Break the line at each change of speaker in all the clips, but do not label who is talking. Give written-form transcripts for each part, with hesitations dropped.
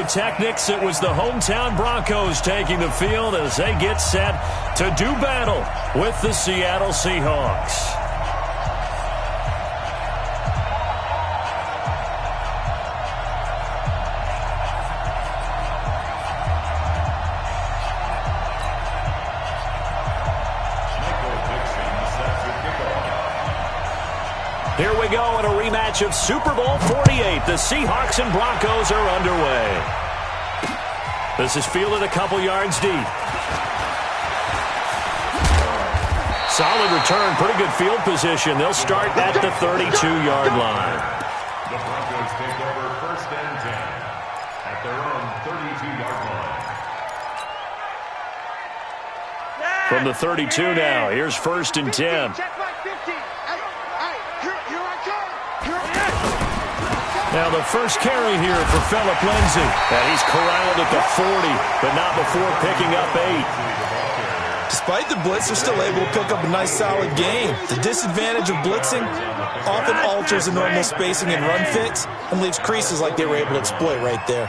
Technics, it was the hometown Broncos taking the field as they get set to do battle with the Seattle Seahawks. Here we go in a rematch of Super Bowl 48. The Seahawks and Broncos are underway. This is fielded a couple yards deep. Solid return, pretty good field position. They'll start at the 32-yard line.
The Broncos take over 1st and 10 at their own 32-yard line.
From the 32 now, here's 1st and 10. Now the first carry here for Phillip Lindsay. And he's corralled at the 40, but not before picking up 8.
Despite the blitz, they're still able to pick up a nice solid gain. The disadvantage of blitzing often alters the normal spacing and run fits and leaves creases like they were able to exploit right there.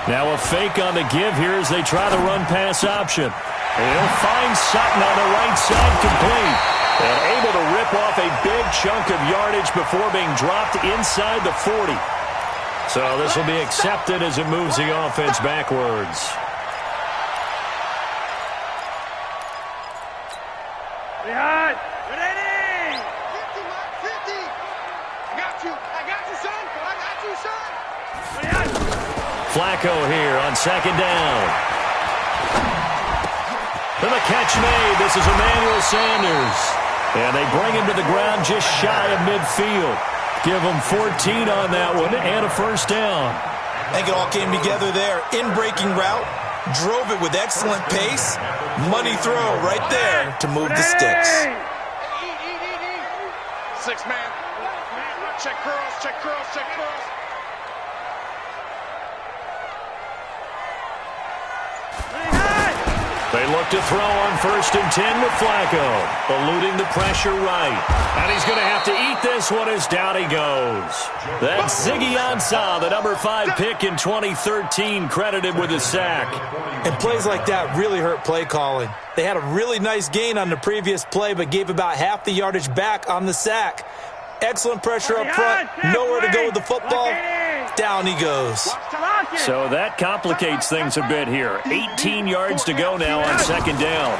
Now a fake on the give here as they try the run-pass option. And he'll find Sutton on the right side complete. And able to rip off a big chunk of yardage before being dropped inside the 40. So this will be accepted as it moves the offense backwards.
Behind. Ready. 50, Mike, 50. I got you, son.
Flacco here on 2nd down. And the catch made. This is Emmanuel Sanders. And they bring him to the ground just shy of midfield. Give him 14 on that one and a 1st down.
I think it all came together there. In-breaking route, drove it with excellent pace. Money throw right there to move the sticks.
6-man. Check curls, check curls, check curls.
They look to throw on 1st and 10 with Flacco, eluding the pressure right. And he's going to have to eat this one as down he goes. That's Ziggy Ansah, the number 5 pick in 2013, credited with a sack.
And plays like that really hurt play calling. They had a really nice gain on the previous play, but gave about half the yardage back on the sack. Excellent pressure up front, nowhere to go with the football. Down he goes.
So that complicates things a bit here. 18 yards to go now on 2nd down.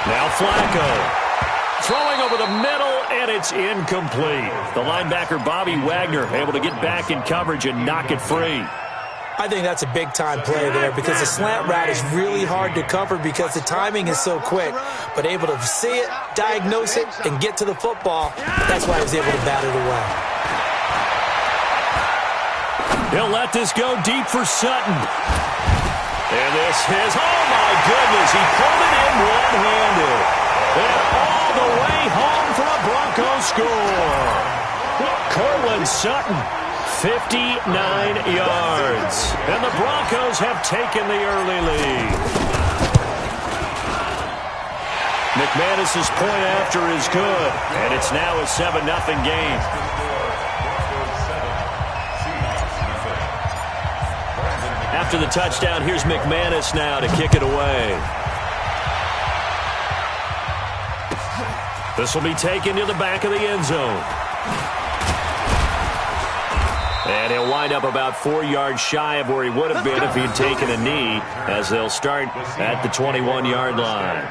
Now Flacco. Throwing over the middle, and it's incomplete. The linebacker, Bobby Wagner, able to get back in coverage and knock it free.
I think that's a big-time play there because the slant route is really hard to cover because the timing is so quick. But able to see it, diagnose it, and get to the football, that's why he was able to bat it away.
He'll let this go deep for Sutton. And this is, oh my goodness, he pulled it in one-handed. And all the way home for a Broncos score. Cortland Sutton, 59 yards. And the Broncos have taken the early lead. McManus's point after is good, and it's now a 7-0 game. After the touchdown, here's McManus now to kick it away. This will be taken to the back of the end zone. And he'll wind up about 4 yards shy of where he would have been if he'd taken a knee, as they'll start at the 21-yard line.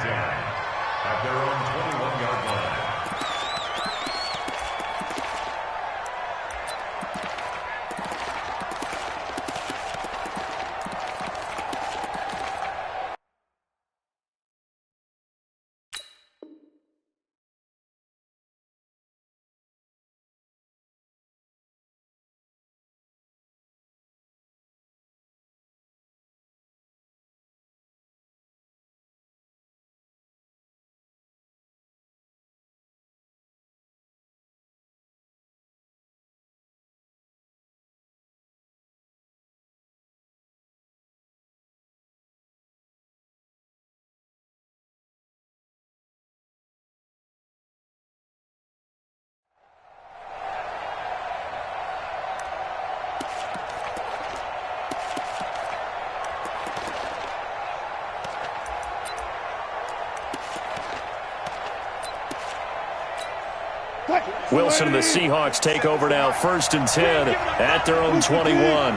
Wilson and the Seahawks take over now, 1st and 10 at their own 21.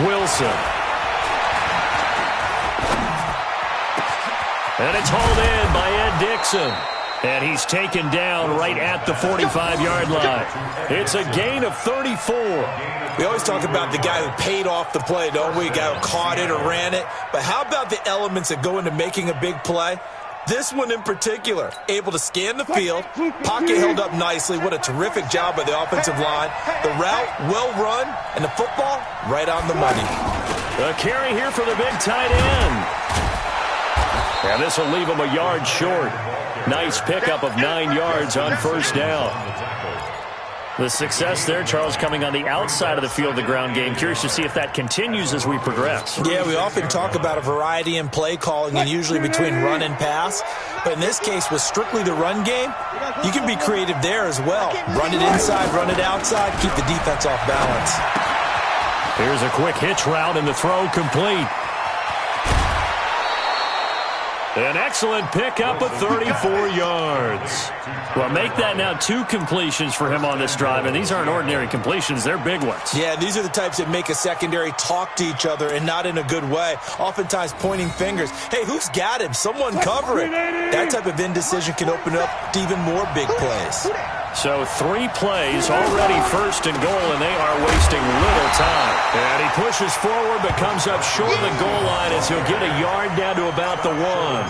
Wilson. And it's hauled in by Ed Dixon. And he's taken down right at the 45-yard line. It's a gain of 34.
We always talk about the guy who paid off the play, don't we? A guy who caught it or ran it. But how about the elements that go into making a big play? This one in particular, able to scan the field, pocket held up nicely. What a terrific job by the offensive line. The route, well run, and the football, right on the money.
A carry here for the big tight end. And this will leave him a yard short. Nice pickup of 9 yards on 1st down. The success there, Charles, coming on the outside of the field, the ground game. Curious to see if that continues as we progress.
Yeah, we often talk about a variety in play calling and usually between run and pass. But in this case, with strictly the run game, you can be creative there as well. Run it inside, run it outside, keep the defense off balance.
Here's a quick hitch route and the throw complete. An excellent pickup of 34 yards. Well, make that now 2 completions for him on this drive, and these aren't ordinary completions. They're big ones.
Yeah, these are the types that make a secondary talk to each other and not in a good way, oftentimes pointing fingers. Hey, who's got him? Someone cover it. That type of indecision can open up to even more big plays.
So 3 plays, already 1st and goal, and they are wasting little time. And he pushes forward but comes up short of the goal line as he'll get a yard down to about the 1.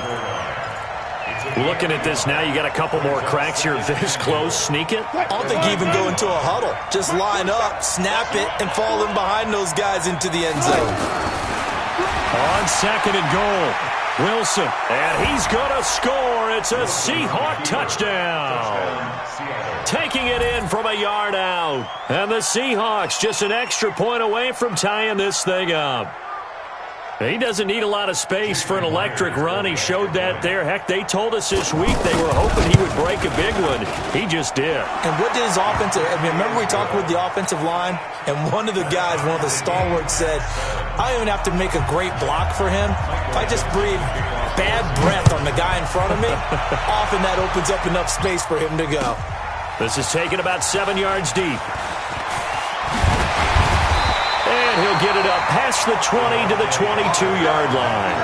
Looking at this now, you got a couple more cracks here this close. Sneak it?
I don't think you even go into a huddle. Just line up, snap it, and fall in behind those guys into the end zone.
On 2nd and goal, Wilson, and he's going to score. It's a Seahawk touchdown. Taking it in from a yard out. And the Seahawks just an extra point away from tying this thing up. He doesn't need a lot of space for an electric run. He showed that there. Heck, they told us this week they were hoping he would break a big one. He just did.
And what did his offensive – I mean, remember we talked with the offensive line? And one of the guys, one of the stalwarts said, I don't even have to make a great block for him. If I just breathe bad breath on the guy in front of me, often that opens up enough space for him to go.
This is taken about 7 yards deep. And he'll get it up past the 20 to the 22-yard line.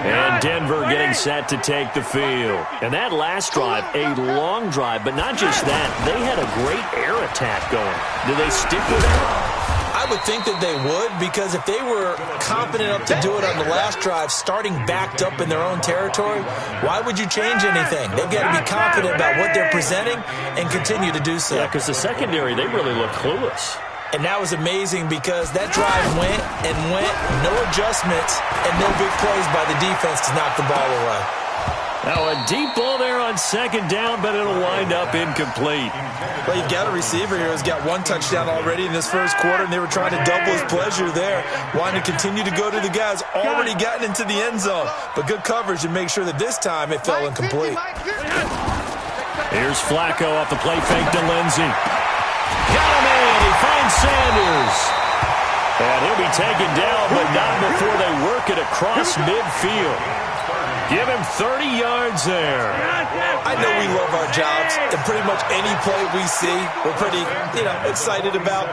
And Denver getting set to take the field. And that last drive, a long drive, but not just that. They had a great air attack going. Do they stick with that?
I would think that they would, because if they were confident enough to do it on the last drive, starting backed up in their own territory, why would you change anything? They've got to be confident about what they're presenting and continue to do so.
Yeah, because the secondary, they really look clueless.
And that was amazing because that drive went and went, no adjustments, and no big plays by the defense to knock the ball away.
Now a deep ball there on 2nd down, but it'll wind up incomplete.
Well, you've got a receiver here who's got 1 touchdown already in this 1st quarter, and they were trying to double his pleasure there, wanting to continue to go to the guys already gotten into the end zone. But good coverage to make sure that this time it fell incomplete.
Here's Flacco off the play fake to Lindsey. Got him in. He finds Sanders. And he'll be taken down, but not before they work it across midfield. Give him 30 yards there.
I know we love our jobs, and pretty much any play we see, we're pretty, excited about.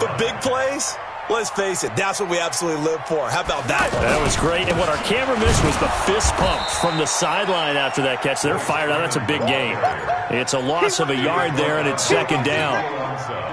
But big plays, let's face it, that's what we absolutely live for. How about that?
That was great. And what our camera missed was the fist pump from the sideline after that catch. They're fired out. That's a big gain. It's a loss of a yard there, and it's 2nd down.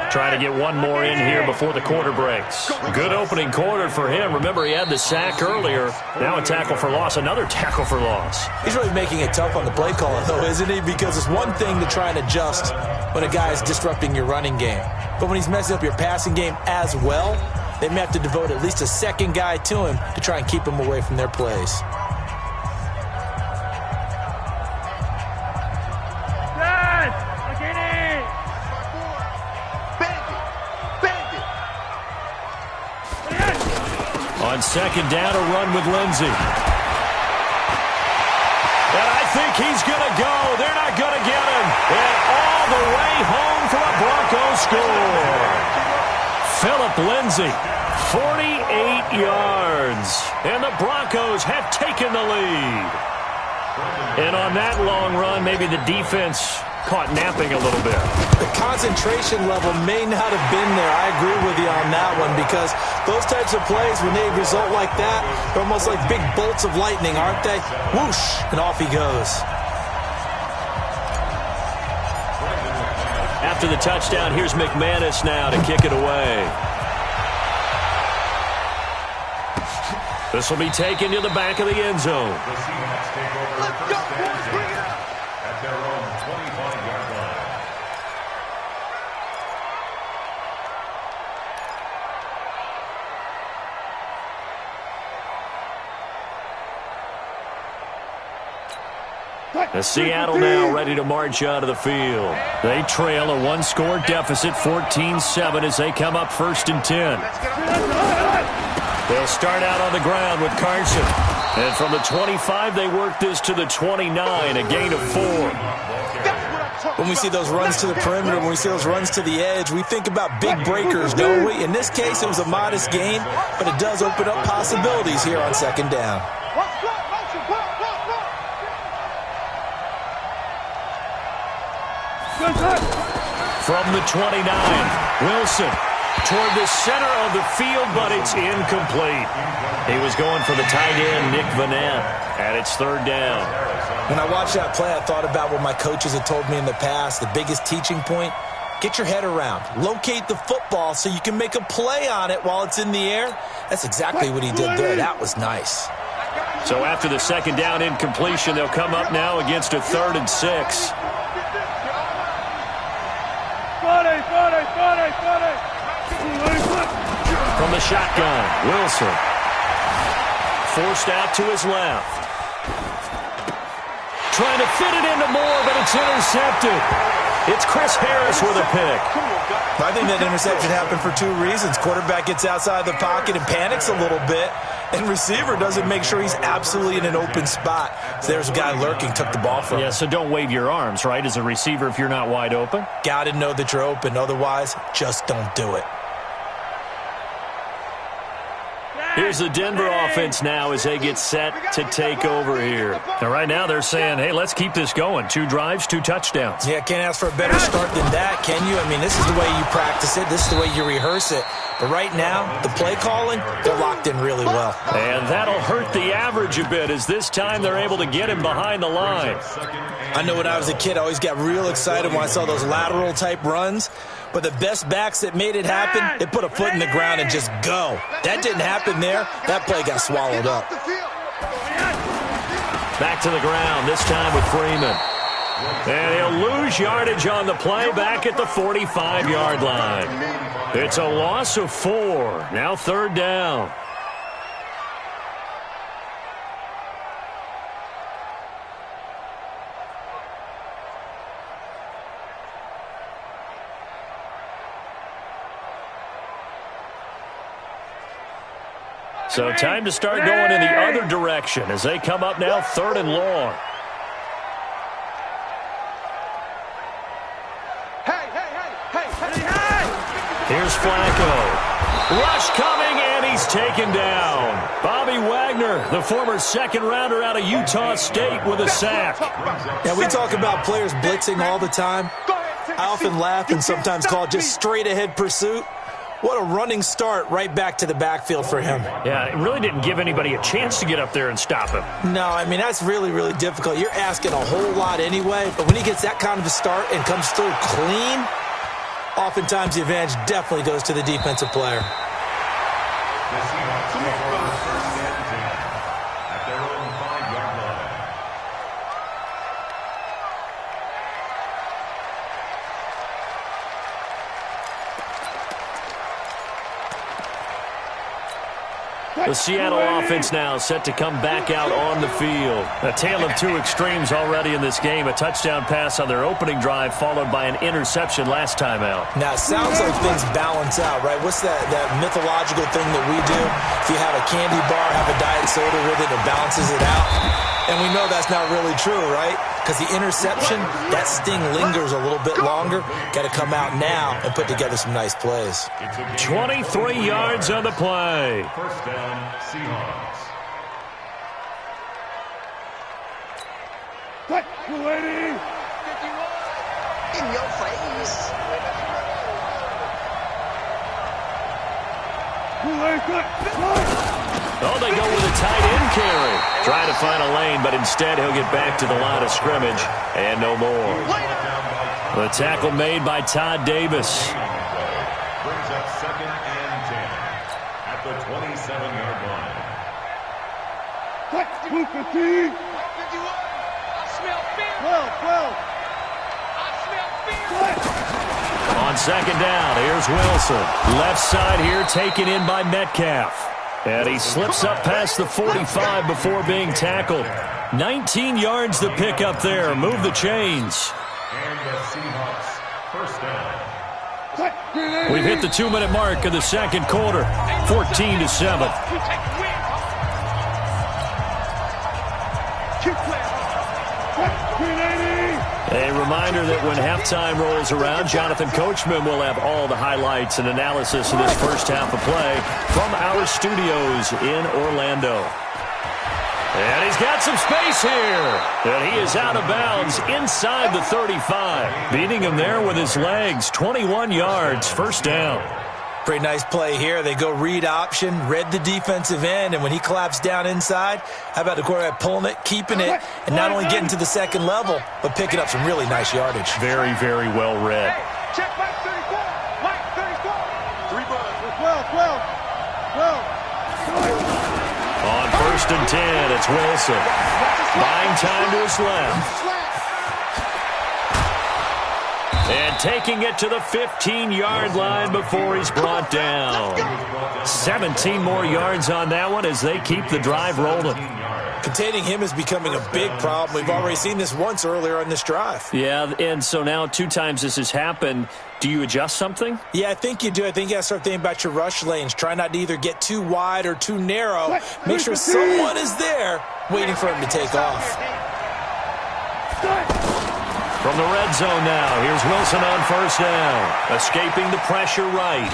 Trying to get one more in here before the quarter breaks. Good opening quarter for him. Remember, he had the sack earlier. Now a tackle for loss, another tackle for loss.
He's really making it tough on the play caller, though, isn't he? Because it's one thing to try and adjust when a guy is disrupting your running game. But when he's messing up your passing game as well, they may have to devote at least a 2nd guy to him to try and keep him away from their plays.
On 2nd down, a run with Lindsey. And I think he's going to go. They're not going to get him. And all the way home for a Broncos score. Phillip Lindsay, 48 yards. And the Broncos have taken the lead. And on that long run, maybe the defense caught napping a little bit.
The concentration level may not have been there. I agree with you on that one, because those types of plays, when they result like that, they're almost like big bolts of lightning, aren't they? Whoosh, and off he goes.
After the touchdown, here's McManus now to kick it away. This will be taken to the back of the end zone.
The Seahawks take over first and 10 at their own 25-yard line.
The Seattle now ready to march out of the field. They trail a one-score deficit, 14-7, as they come up 1st and 10. They'll start out on the ground with Carson. And from the 25, they work this to the 29, a gain of 4.
When we see those runs to the perimeter, when we see those runs to the edge, we think about big breakers, don't we? In this case, it was a modest gain, but it does open up possibilities here on 2nd down.
From the 29, Wilson toward the center of the field, but it's incomplete. He was going for the tight end, Nick Vanette, and it's 3rd down.
When I watched that play, I thought about what my coaches had told me in the past. The biggest teaching point, get your head around. Locate the football so you can make a play on it while it's in the air. That's exactly what he did there. That was nice.
So after the 2nd down incompletion, they'll come up now against a 3rd and 6. From the shotgun, Wilson. Forced out to his left. Trying to fit it into Moore, but it's intercepted. It's Chris Harris with a pick.
I think that interception happened for 2 reasons. Quarterback gets outside the pocket and panics a little bit, and receiver doesn't make sure he's absolutely in an open spot. So there's a guy lurking, took the ball from him.
Yeah, so don't wave your arms, right, as a receiver if you're not wide open?
Got to know that you're open. Otherwise, just don't do it.
Here's the Denver offense now as they get set to take over here. Now, right now they're saying, hey, let's keep this going. 2 drives, 2 touchdowns.
Yeah, can't ask for a better start than that, can you? I mean, this is the way you practice it. This is the way you rehearse it. But right now, the play calling, they're locked in really well.
And that'll hurt the average a bit as this time they're able to get him behind the line.
I know when I was a kid, I always got real excited when I saw those lateral-type runs. But the best backs that made it happen, they put a foot in the ground and just go. That didn't happen there. That play got swallowed up.
Back to the ground, this time with Freeman. And he'll lose yardage on the play back at the 45-yard line. It's a loss of 4. Now 3rd down. So time to start going in the other direction as they come up now 3rd and long. Here's Flacco. Rush coming, and he's taken down. Bobby Wagner, the former 2nd-rounder out of Utah State, with a sack.
Yeah, we talk about players blitzing all the time. I often laugh and sometimes call it just straight-ahead pursuit. What a running start right back to the backfield for him.
Yeah, it really didn't give anybody a chance to get up there and stop him.
No, I mean, that's really, really difficult. You're asking a whole lot anyway, but when he gets that kind of a start and comes through clean, oftentimes the advantage definitely goes to the defensive player.
The Seahawks take over first and 10 at their own 5-yard line.
The Seattle offense now set to come back out on the field. A tale of 2 extremes already in this game. A touchdown pass on their opening drive followed by an interception last time out.
Now, it sounds like things balance out, right? What's that mythological thing that we do? If you have a candy bar, have a diet soda with it, it balances it out. And we know that's not really true, right? because the interception, that sting lingers a little bit longer. Got to come out now and put together some nice plays.
23 yards on the play.
First down, Seahawks.
Cut, lady.
In your face.
Oh, they go with a tight end carry. Trying to find a lane, but instead he'll get back to the line of scrimmage and no more. The tackle made by Todd Davis.
Brings up 2nd and 10 at the 27-yard line.
Cut, Lucas.
51. I smell fear.
12.
I smell fear.
On 2nd down, here's Wilson. Left side here taken in by Metcalf. And he slips up past the 45 before being tackled. 19 yards to pick up there. Move the chains.
And the Seahawks first down.
We've hit the 2-minute mark of the second quarter. 14-7. A reminder that when halftime rolls around, Jonathan Coachman will have all the highlights and analysis of this first half of play from our studios in Orlando. And he's got some space here. And he is out of bounds inside the 35. Beating him there with his legs. 21 yards, first down.
Pretty nice play here. They go read option, read the defensive end, and when he collapsed down inside, how about the quarterback pulling it, keeping it, and not only getting to the second level, but picking up some really nice yardage.
Very, very well read.
Check Mike 34. Mike 34. 3 bucks. 12.
On 1st and 10, it's Wilson. Buying time to his left. And taking it to the 15-yard line before he's brought down. 17 more yards on that one as they keep the drive rolling.
Containing him is becoming a big problem. We've already seen this once earlier on this drive.
Yeah, and so now 2 times this has happened. Do you adjust something?
Yeah, I think you do. I think you got to start thinking about your rush lanes. Try not to either get too wide or too narrow. Make sure someone is there waiting for him to take off.
From the red zone now, here's Wilson on 1st down. Escaping the pressure right.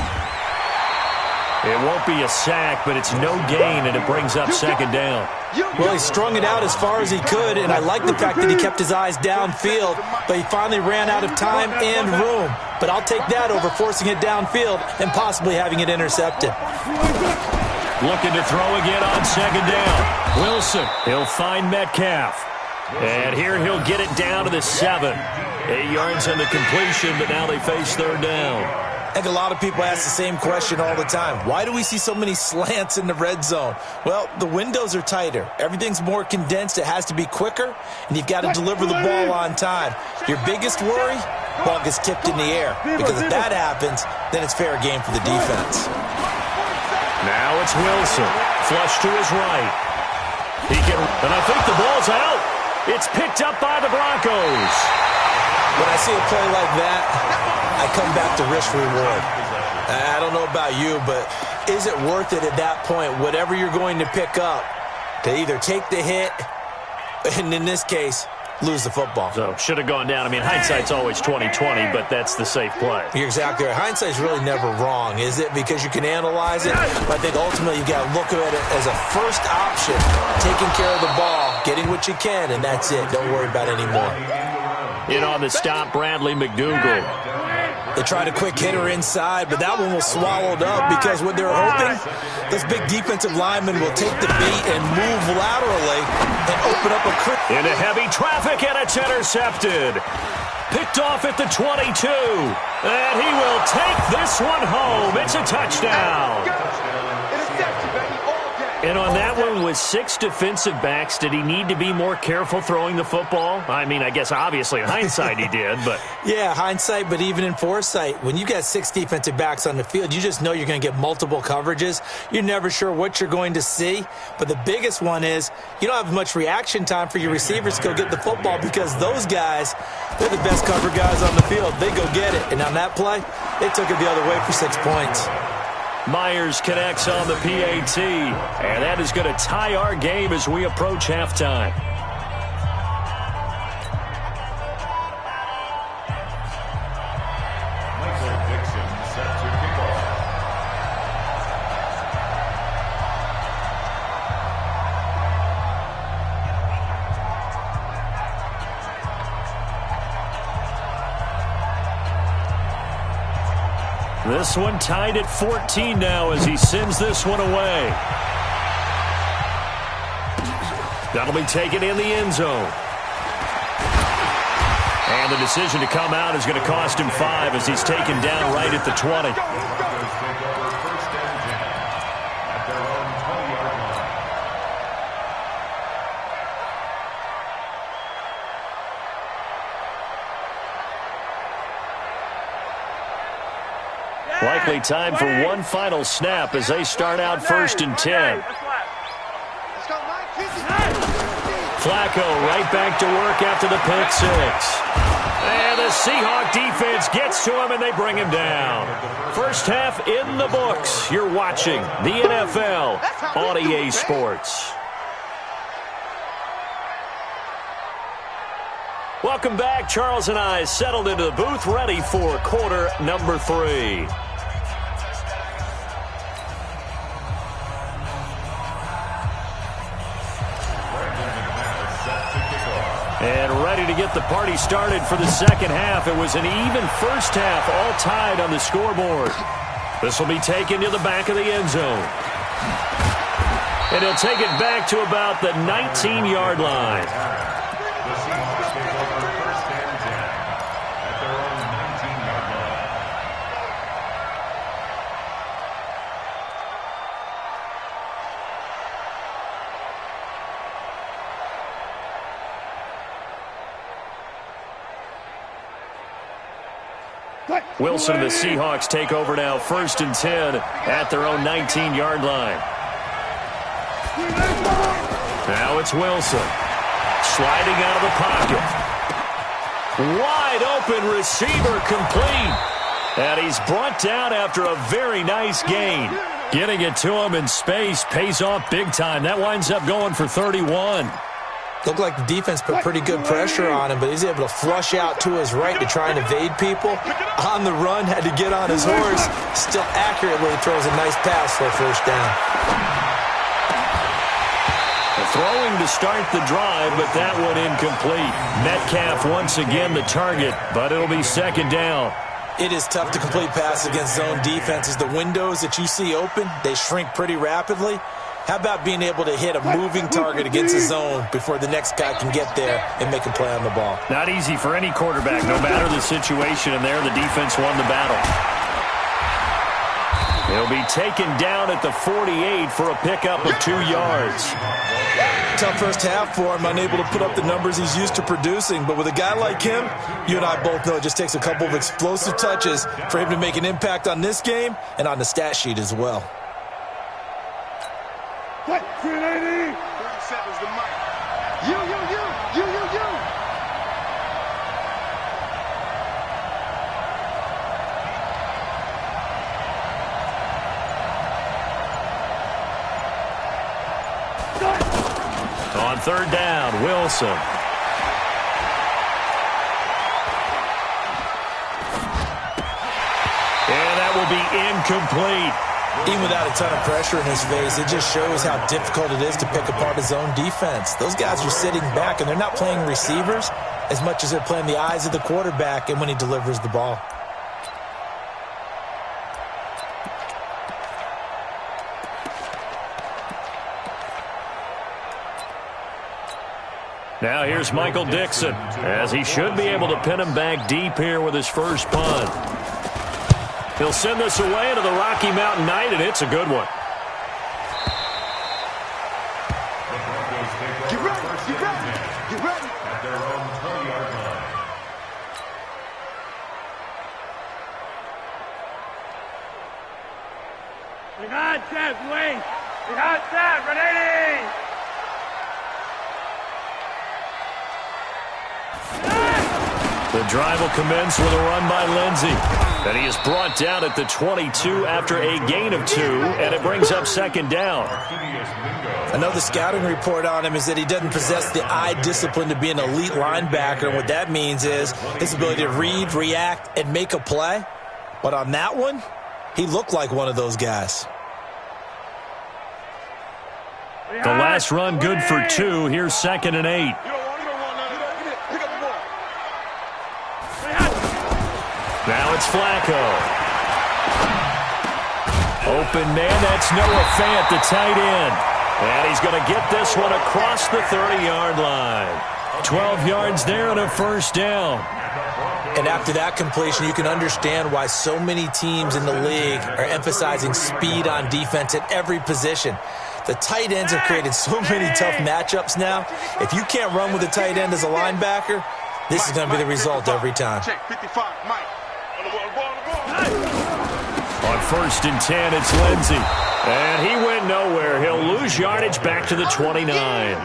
It won't be a sack, but it's no gain, and it brings up 2nd down.
Well, he strung it out as far as he could, and I like the fact that he kept his eyes downfield, but he finally ran out of time and room. But I'll take that over forcing it downfield and possibly having it intercepted.
Looking to throw again on 2nd down. Wilson, he'll find Metcalf. And here he'll get it down to the 7. 8 yards on the completion, but now they face 3rd down.
I think a lot of people ask the same question all the time. Why do we see so many slants in the red zone? Well, the windows are tighter. Everything's more condensed. It has to be quicker, and you've got to deliver the ball on time. Your biggest worry? Ball gets tipped in the air. Because if that happens, then it's fair game for the defense.
Now it's Wilson. Flush to his right. And I think the ball's out. It's picked up by the Broncos.
When I see a play like that, I come back to risk reward. I don't know about you, but is it worth it at that point, whatever you're going to pick up, to either take the hit, and in this case, lose the football?
So, should have gone down. I mean, hindsight's always 20/20, but that's the safe play.
You're exactly right. Hindsight's really never wrong, is it? Because you can analyze it, but I think ultimately you got to look at it as a first option, taking care of the ball, getting what you can, and that's it. Don't worry about it anymore.
In on the stop, Bradley McDougal.
They tried a quick hitter inside, but that one was swallowed up because what they're hoping, those big defensive linemen will take the beat and move laterally and open up a quick.
Into heavy traffic, and it's intercepted. Picked off at the 22. And he will take this one home. It's a touchdown. And on that one, with 6 defensive backs, did he need to be more careful throwing the football? I mean, I guess obviously in hindsight he did, but...
Yeah, hindsight, but even in foresight, when you got 6 defensive backs on the field, you just know you're going to get multiple coverages. You're never sure what you're going to see. But the biggest one is you don't have much reaction time for your receivers to go get the football because those guys, they're the best cover guys on the field. They go get it. And on that play, they took it the other way for 6 points.
Myers connects on the PAT, and that is going to tie our game as we approach halftime. This one tied at 14 now as he sends this one away. That'll be taken in the end zone. And the decision to come out is going to cost him 5 as he's taken down right at the 20. Likely time for one final snap as they start out 1st and 10. Flacco right back to work after the pick 6. And the Seahawk defense gets to him and they bring him down. First half in the books. You're watching the NFL on EA Sports. Welcome back. Charles and I settled into the booth ready for quarter number 3. And ready to get the party started for the second half. It was an even first half, all tied on the scoreboard. This will be taken to the back of the end zone. And he'll take it back to about the 19-yard line.
The Seahawks take over 1st and 10 at their own 19-yard line.
Wilson and the Seahawks take over now 1st and 10 at their own 19-yard line. Now it's Wilson. Sliding out of the pocket. Wide open receiver complete. And he's brought down after a very nice gain. Getting it to him in space pays off big time. That winds up going for 31.
Looked like the defense put pretty good pressure on him, but he's able to flush out to his right to try and evade people. On the run, had to get on his horse. Still accurately throws a nice pass for a 1st down.
Throwing to start the drive, but that one incomplete. Metcalf once again the target, but it'll be 2nd down.
It is tough to complete passes against zone defenses. The windows that you see open, they shrink pretty rapidly. How about being able to hit a moving target against a zone before the next guy can get there and make a play on the ball?
Not easy for any quarterback, no matter the situation, and there the defense won the battle. He'll be taken down at the 48 for a pickup of 2 yards.
Tough first half for him, unable to put up the numbers he's used to producing. But with a guy like him, you and I both know it just takes a couple of explosive touches for him to make an impact on this game and on the stat sheet as well.
380.
37's the mic. You.
On 3rd down, Wilson. And that will be incomplete.
Even without a ton of pressure in his face, it just shows how difficult it is to pick apart his own defense. Those guys are sitting back, and they're not playing receivers as much as they're playing the eyes of the quarterback and when he delivers the ball.
Now here's Michael Dixon, as he should be able to pin him back deep here with his first punt. He'll send this away to the Rocky Mountain Night, and it's a good one.
The Broncos take over 1st and 10 at their own 20-yard line.
We got that, Wayne. We got that, ready.
The drive will commence with a run by Lindsey. And he is brought down at the 22 after a gain of 2, and it brings up 2nd down.
I know the scouting report on him is that he doesn't possess the eye discipline to be an elite linebacker, and what that means is his ability to read, react, and make a play. But on that one, he looked like one of those guys.
The last run good for 2. Here's 2nd and 8. Now it's Flacco. Open man, that's Noah Fant, the tight end. And he's going to get this one across the 30-yard line. 12 yards there and a first down.
And after that completion, you can understand why so many teams in the league are emphasizing speed on defense at every position. The tight ends have created so many tough matchups now. If you can't run with a tight end as a linebacker, this is going to be the result every time.
Check 55, Mike.
On 1st and 10, it's Lindsey. And he went nowhere. He'll lose yardage back to the 29.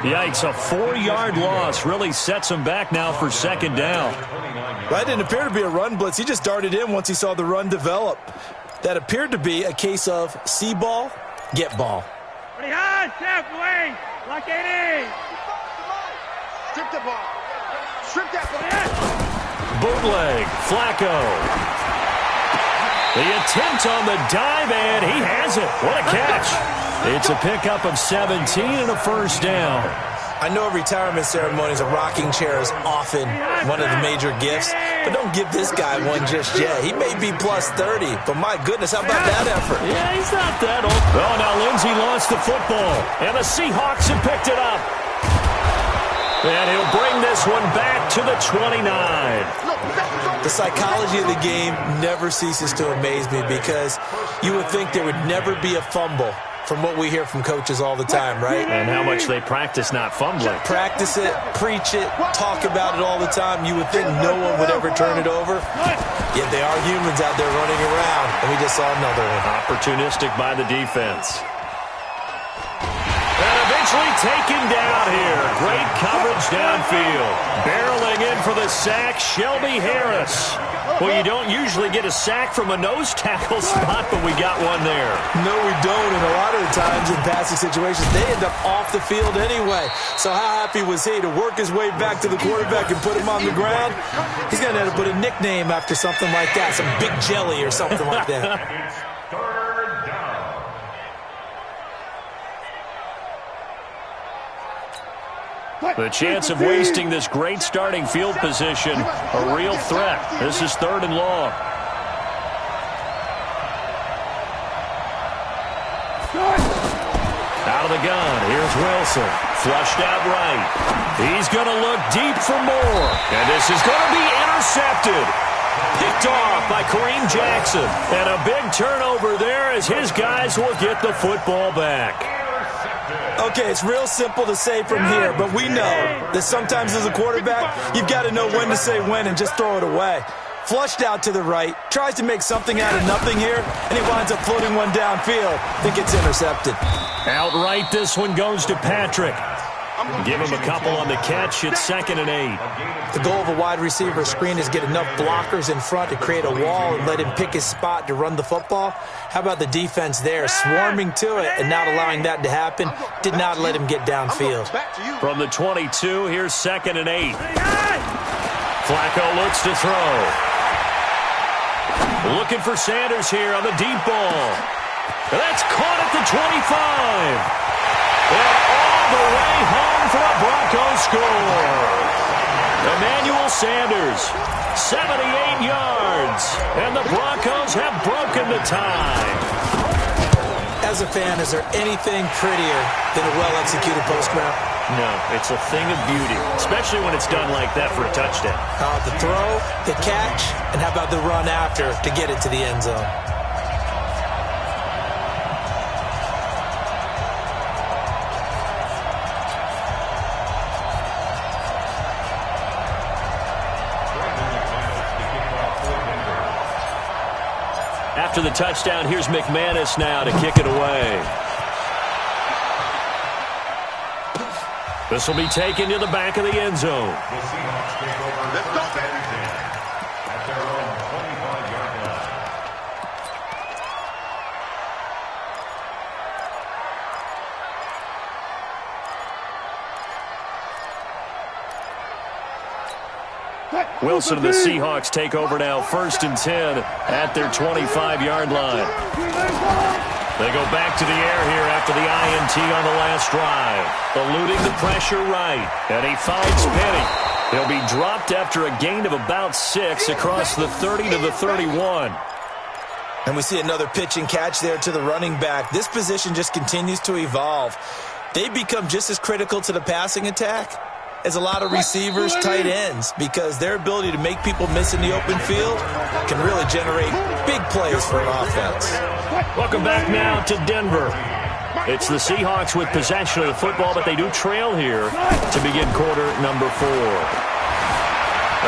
Yikes, a 4-yard loss really sets him back now for second down.
That didn't appear to be a run blitz. He just darted in once he saw the run develop. That appeared to be a case of see ball, get ball.
Pretty high, step away, like it is.
Strip the ball. Strip that ball.
Bootleg, Flacco. The attempt on the dive, and he has it. What a catch. It's a pickup of 17 and a first down.
I know retirement ceremonies, a rocking chair is often one of the major gifts, but don't give this guy one just yet. He may be plus 30, but my goodness, how about that effort?
Yeah, he's not that old. Oh, now Lindsey lost the football, and the Seahawks have picked it up. And he'll bring this one back to the 29.
The psychology of the game never ceases to amaze me because you would think there would never be a fumble from what we hear from coaches all the time, right?
And how much they practice not fumbling.
Practice it, preach it, talk about it all the time. You would think no one would ever turn it over. Yet they are humans out there running around, and we just saw another one.
Opportunistic by the defense. And eventually taken down here. Great coverage downfield. Barreling in for the sack, Shelby Harris. Well, you don't usually get a sack from a nose tackle spot, but we got one there.
No, we don't, and a lot of the times in passing situations, they end up off the field anyway. So how happy was he to work his way back to the quarterback and put him on the ground? He's going to have to put a nickname after something like that, some Big Jelly or something like that.
Third down.
The chance of wasting this great starting field position, a real threat. This is 3rd and long. Out of the gun, here's Wilson. Flushed out right. He's going to look deep for more. And this is going to be intercepted. Picked off by Kareem Jackson. And a big turnover there as his guys will get the football back.
Okay, it's real simple to say from here, but we know that sometimes as a quarterback, you've got to know when to say when and just throw it away. Flushed out to the right, tries to make something out of nothing here, and he winds up floating one downfield. I think it's intercepted.
Outright, this one goes to Patrick. Give him a couple on the catch. It's 2nd and 8.
The goal of a wide receiver screen is get enough blockers in front to create a wall and let him pick his spot to run the football. How about the defense there, swarming to it and not allowing that to happen? Did not let him get downfield.
From the 22, here's 2nd and 8. Flacco looks to throw. Looking for Sanders here on the deep ball. That's caught at the 25. And all the way home for a Broncos score. Emmanuel Sanders, 78 yards. And the Broncos have broken the tie.
As a fan, is there anything prettier than a well-executed post route?
No, it's a thing of beauty, especially when it's done like that for a touchdown.
The throw, the catch, and how about the run after to get it to the end zone?
After the touchdown, here's McManus now to kick it away. This will be taken to the back of the end zone.
The Seahawks take over.
Let's go,
baby. At their own 25-yard line.
Wilson and the Seahawks take over now, 1st and 10 at their 25-yard line. They go back to the air here after the INT on the last drive. Eluding the pressure right, and he finds Penny. He'll be dropped after a gain of about 6 across the 30 to the 31.
And we see another pitch and catch there to the running back. This position just continues to evolve. They become just as critical to the passing attack as a lot of receivers, tight ends, because their ability to make people miss in the open field can really generate big plays for an offense.
Welcome back now to Denver. It's the Seahawks with possession of the football, but they do trail here to begin quarter number 4.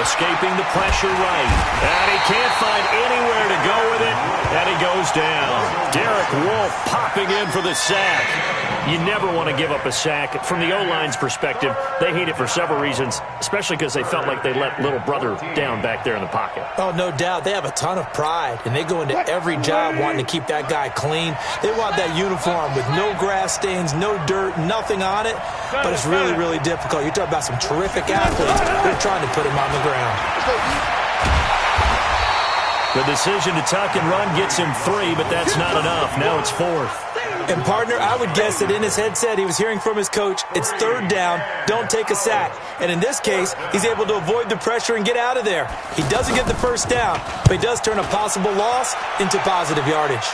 Escaping the pressure right. And he can't find anywhere to go with it. And he goes down. Derek Wolfe popping in for the sack. You never want to give up a sack. From the O-line's perspective, they hate it for several reasons, especially because they felt like they let little brother down back there in the pocket.
Oh, no doubt. They have a ton of pride, and they go into every job wanting to keep that guy clean. They want that uniform with no grass stains, no dirt, nothing on it. But it's really, really difficult. You're talking about some terrific athletes. They're trying to put him on the ground.
The decision to tuck and run gets him 3, but that's not enough. Now it's 4th.
And, partner, I would guess that in his headset he was hearing from his coach, it's 3rd down, don't take a sack. And in this case, he's able to avoid the pressure and get out of there. He doesn't get the first down, but he does turn a possible loss into positive yardage.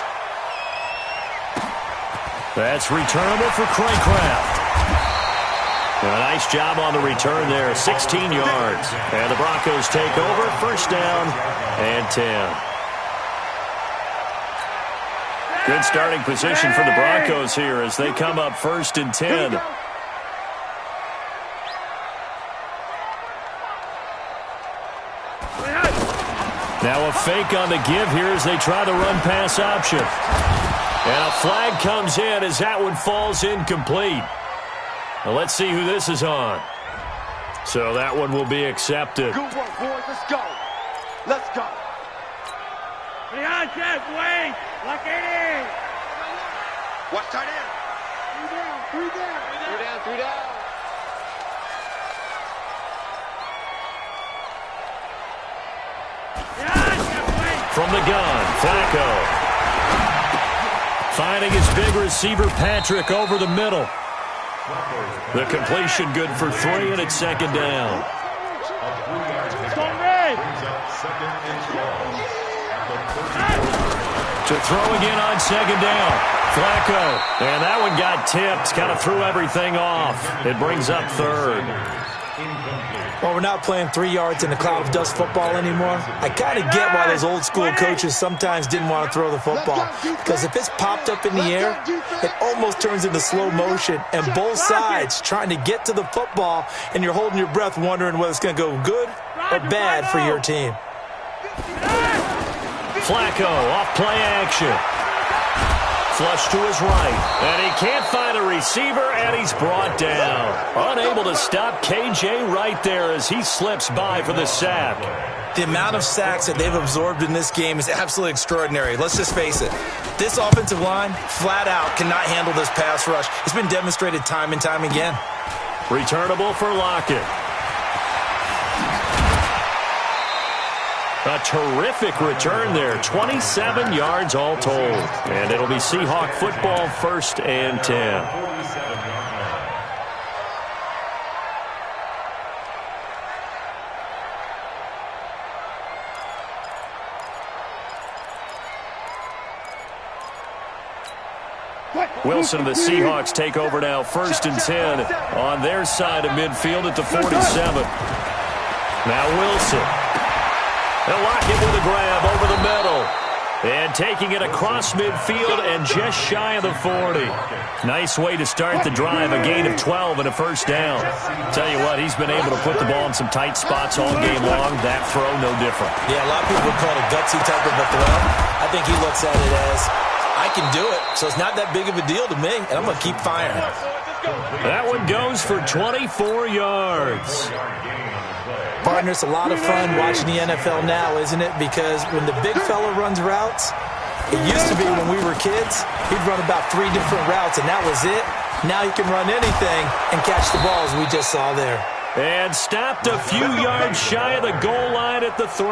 That's returnable for Craycraft. A nice job on the return there, 16 yards. And the Broncos take over, 1st down and 10. Good starting position for the Broncos here as they come up 1st and 10. Now a fake on the give here as they try the run-pass option. And a flag comes in as that one falls incomplete. Now let's see who this is on. So that one will be accepted.
Good work, boys. Let's go. Let's go.
Behind Jeff, wait. Lock it in.
Watch tight end.
3 down, 3 down.
3 down, 3 down.
Behind Jeff, wait.
From the gun, Flacco. Finding his big receiver, Patrick, over the middle. The completion good for 3, and it's 2nd down. To throw again on 2nd down. Flacco. And that one got tipped. Kind of threw everything off. It brings up 3rd.
Well, we're not playing 3 yards in a cloud of dust football anymore. I kind of get why those old school coaches sometimes didn't want to throw the football. Because if it's popped up in the air, it almost turns into slow motion. And both sides trying to get to the football, and you're holding your breath wondering whether it's going to go good or bad for your team.
Flacco off play action. Flush to his right. And he can't find a receiver, and he's brought down. Unable to stop KJ right there as he slips by for the sack.
The amount of sacks that they've absorbed in this game is absolutely extraordinary. Let's just face it. This offensive line, flat out, cannot handle this pass rush. It's been demonstrated time and time again.
Returnable for Lockett. A terrific return there. 27 yards all told. And it'll be Seahawk football, 1st and 10. Wilson and the Seahawks take over now, 1st and 10 on their side of midfield at the 47. Now Wilson. They'll lock it with a grab over the middle. And taking it across midfield and just shy of the 40. Nice way to start the drive, a gain of 12 and a 1st down. Tell you what, he's been able to put the ball in some tight spots all game long. That throw, no different.
Yeah, a lot of people would call it a gutsy type of a throw. I think he looks at it as, I can do it, so it's not that big of a deal to me, and I'm going to keep firing.
That one goes for 24 yards.
Partner, it's a lot of fun watching the NFL now, isn't it? Because when the big fella runs routes, it used to be when we were kids, he'd run about 3 different routes, and that was it. Now he can run anything and catch the balls we just saw there.
And stopped a few yards shy of the goal line at the 3.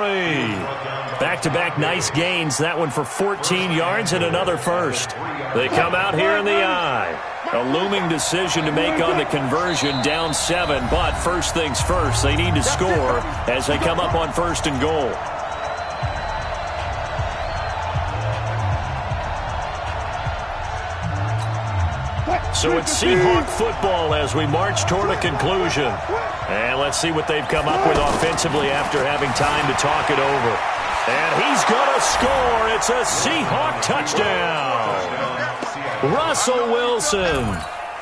Back-to-back nice gains. That one for 14 yards and another 1st. They come out here in the eye. A looming decision to make on the conversion, down 7. But first things first, they need to score as they come up on 1st and goal. So it's Seahawk football as we march toward a conclusion. And let's see what they've come up with offensively after having time to talk it over. And he's going to score. It's a Seahawk touchdown. Russell Wilson,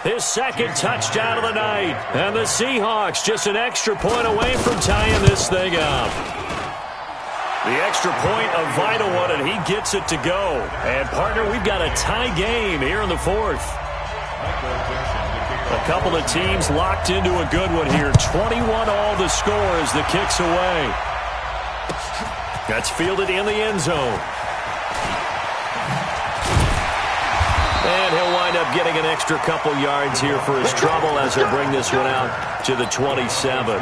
his second touchdown of the night. And the Seahawks just an extra point away from tying this thing up. The extra point, a vital one, and he gets it to go. And, partner, we've got a tie game here in the fourth. A couple of teams locked into a good one here. 21-all the score as the kick's away. That's fielded in the end zone. And he'll wind up getting an extra couple yards here for his trouble as he'll bring this one out to the 27.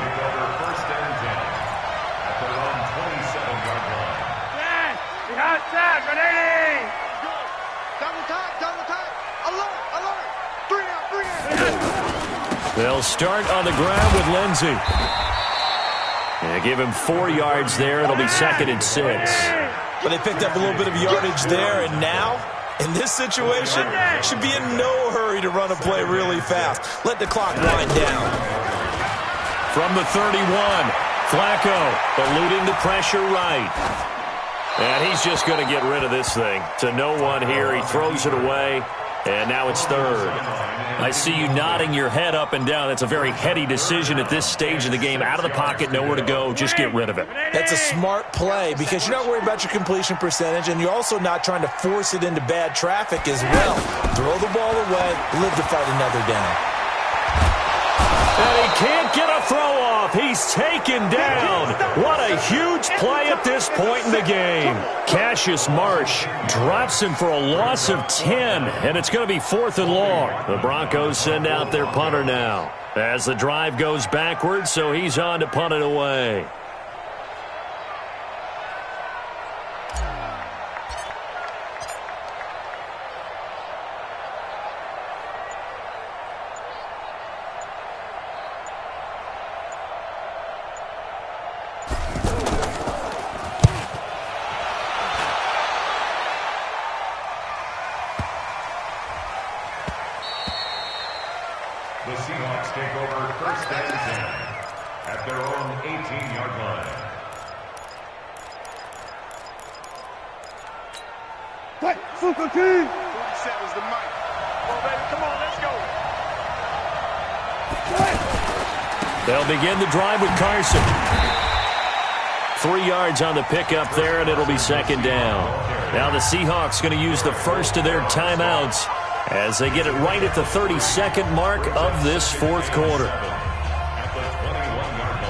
They'll start on the ground with Lindsey. And give him 4 yards there. It'll be 2nd and 6.
But they picked up a little bit of yardage there, and now, in this situation, should be in no hurry to run a play really fast. Let the clock wind down.
From the 31, Flacco eluding the pressure right. And he's just going to get rid of this thing. To no one here. He throws it away. And now it's 3rd. I see you nodding your head up and down. That's a very heady decision at this stage of the game. Out of the pocket, nowhere to go. Just get rid of it.
That's a smart play because you're not worried about your completion percentage, and you're also not trying to force it into bad traffic as well. Throw the ball away, live to fight another down.
And he can't get a throw off. He's taken down. What a huge play at this point in the game. Cassius Marsh drops him for a loss of 10, and it's going to be 4th and long. The Broncos send out their punter now as the drive goes backwards, so he's on to punt it away.
The Seahawks take over 1st and 10 at their own 18-yard line.
What? Super team!
47's the mic. Come on, baby. Come on, let's go.
They'll begin the drive with Carson. 3 yards on the pickup there, and it'll be 2nd down. Now the Seahawks going to use the first of their timeouts as they get it right at the 32nd mark of this 4th quarter.
At the 21-yard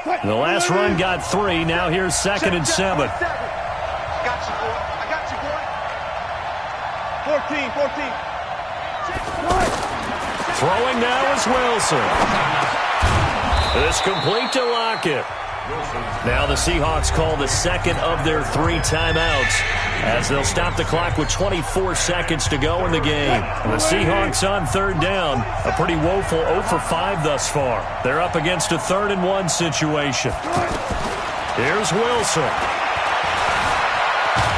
line.
The last run got 3. Now here's 2nd and 7.
I got you, boy. I got you, boy.
14.
Throwing now is Wilson. It's complete to Lockett. Now the Seahawks call the 2nd of their 3 timeouts as they'll stop the clock with 24 seconds to go in the game. The Seahawks on 3rd down, a pretty woeful 0 for 5 thus far. They're up against a 3rd and 1 situation. Here's Wilson.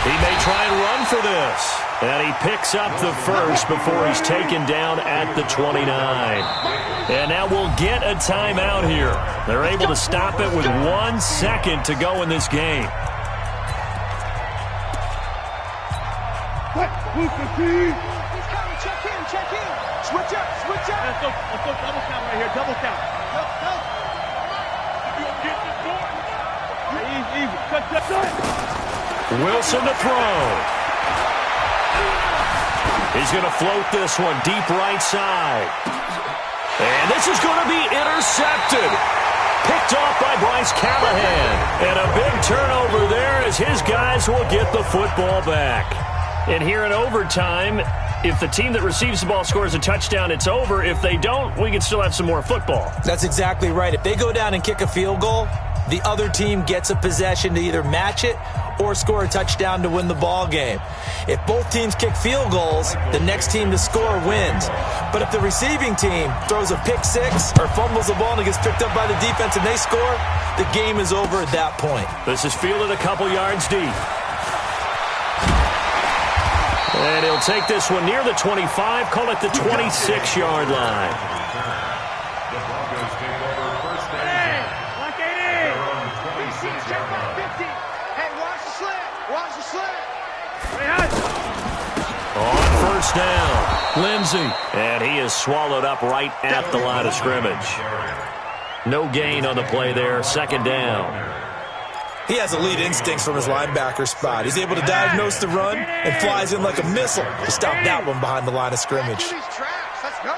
He may try and run for this. And he picks up the first before he's taken down at the 29. And now we'll get a timeout here. They're able to stop it with 1 second to go in this game.
What? Super team!
He's coming. Check in. Switch up.
Let's go double count right here. Double count. You'll get the door. Easy. Cut.
Wilson to throw. He's going to float this one deep right side. And this is going to be intercepted. Picked off by Bryce Callahan. And a big turnover there as his guys will get the football back. And here in overtime, if the team that receives the ball scores a touchdown, it's over. If they don't, we can still have some more football.
That's exactly right. If they go down and kick a field goal, the other team gets a possession to either match it or score a touchdown to win the ball game. If both teams kick field goals, the next team to score wins. But if the receiving team throws a pick six or fumbles the ball and it gets picked up by the defense and they score, the game is over at that point.
This is fielded a couple yards deep. And he'll take this one near the 25, call it the 26-yard line.
The Broncos take over first down.
Like it
Their
is.
own 26-yard line.
50. Hey, watch the slant. Watch the slant.
On first down, Lindsey. And he is swallowed up right at the line of scrimmage. No gain on the play there, second down.
He has elite instincts from his linebacker spot. He's able to diagnose the run and flies in like a missile to stop that one behind the line of scrimmage.
Let's go.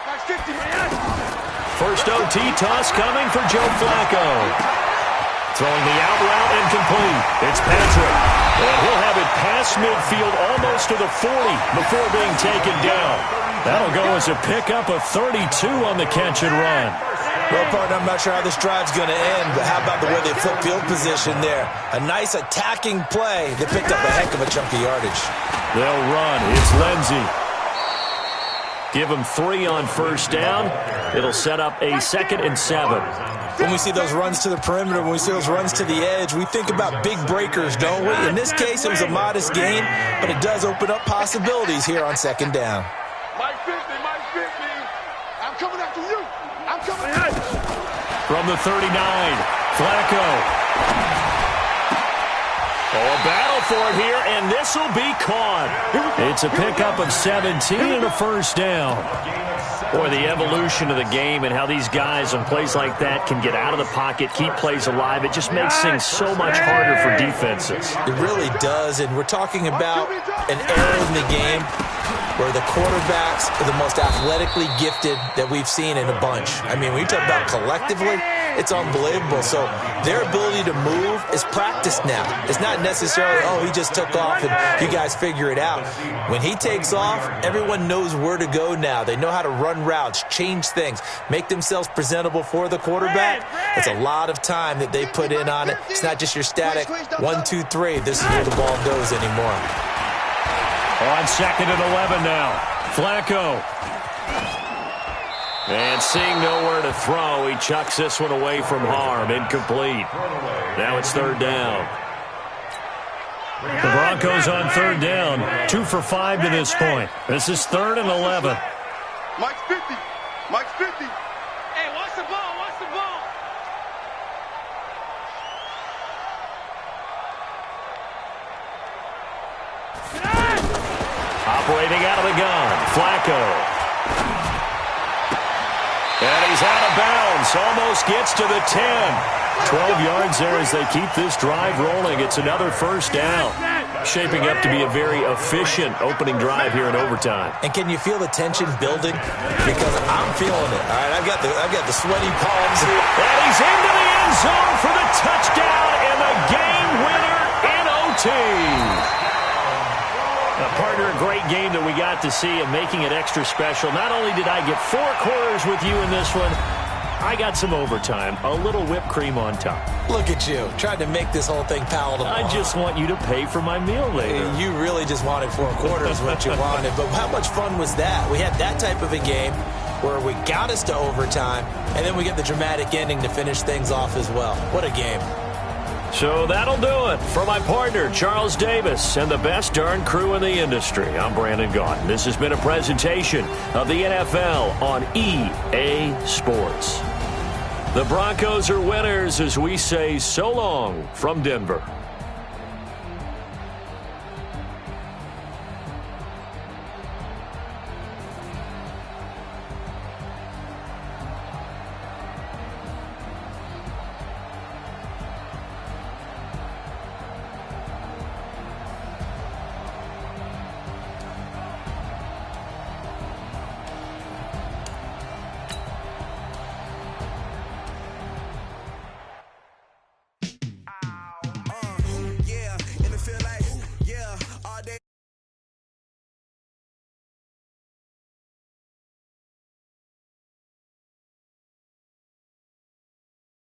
Nice 50.
First OT toss coming for Joe Flacco. Throwing the out route incomplete. It's Patrick. And he'll have it past midfield almost to the 40 before being taken down. That'll go as a pickup of 32 on the catch and run.
Well, partner, I'm not sure how this drive's going to end, but how about the way they flip field position there? A nice attacking play that picked up a heck of a chunk of yardage.
They'll run. It's Lindsey. Give him 3 on first down. It'll set up a 2nd and 7.
When we see those runs to the perimeter, when we see those runs to the edge, we think about big breakers, don't we? In this case, it was a modest gain, but it does open up possibilities here on second down.
Mike 50, Mike 50.
I'm coming after you. I'm coming after you.
From the 39, Flacco. Oh, a battle for it here, and this will be caught. It's a pickup of 17 and a first down. Boy, the evolution of the game and how these guys on plays like that can get out of the pocket, keep plays alive, it just makes things so much harder for defenses.
It really does, and we're talking about an era in the game where the quarterbacks are the most athletically gifted that we've seen in a bunch. I mean, when you talk about collectively, it's unbelievable. So their ability to move is practiced now. It's not necessarily, oh, he just took off and you guys figure it out. When he takes off, everyone knows where to go now. They know how to run routes, change things, make themselves presentable for the quarterback. It's a lot of time that they put in on it. It's not just your static 1, 2, 3. This is where the ball goes anymore.
On 2nd and 11 now, Flacco. And seeing nowhere to throw, he chucks this one away from harm, incomplete. Now it's 3rd down. The Broncos on 3rd down, 2 for 5 to this point. This is 3rd and 11.
Mike's 50. Mike's 50.
Hey, watch the ball. Watch the ball.
Operating out of the gun, Flacco. And he's out of bounds, almost gets to the 10. 12 yards there as they keep this drive rolling. It's another first down. Shaping up to be a very efficient opening drive here in overtime.
And can you feel the tension building? Because I'm feeling it. All right, I've got the sweaty palms here.
And he's into the end zone for the touchdown and the game winner in OT. Partner, a great game that we got to see and making it extra special. Not only did I get 4 quarters with you in this one, I got some overtime, a little whipped cream on top.
Look at you, trying to make this whole thing palatable.
I just want you to pay for my meal later.
You really just wanted 4 quarters what you wanted, but how much fun was that? We had that type of a game where we got us to overtime, and then we get the dramatic ending to finish things off as well. What a game.
So that'll do it for my partner, Charles Davis, and the best darn crew in the industry. I'm Brandon Gaudin. This has been a presentation of the NFL on EA Sports. The Broncos are winners as we say so long from Denver.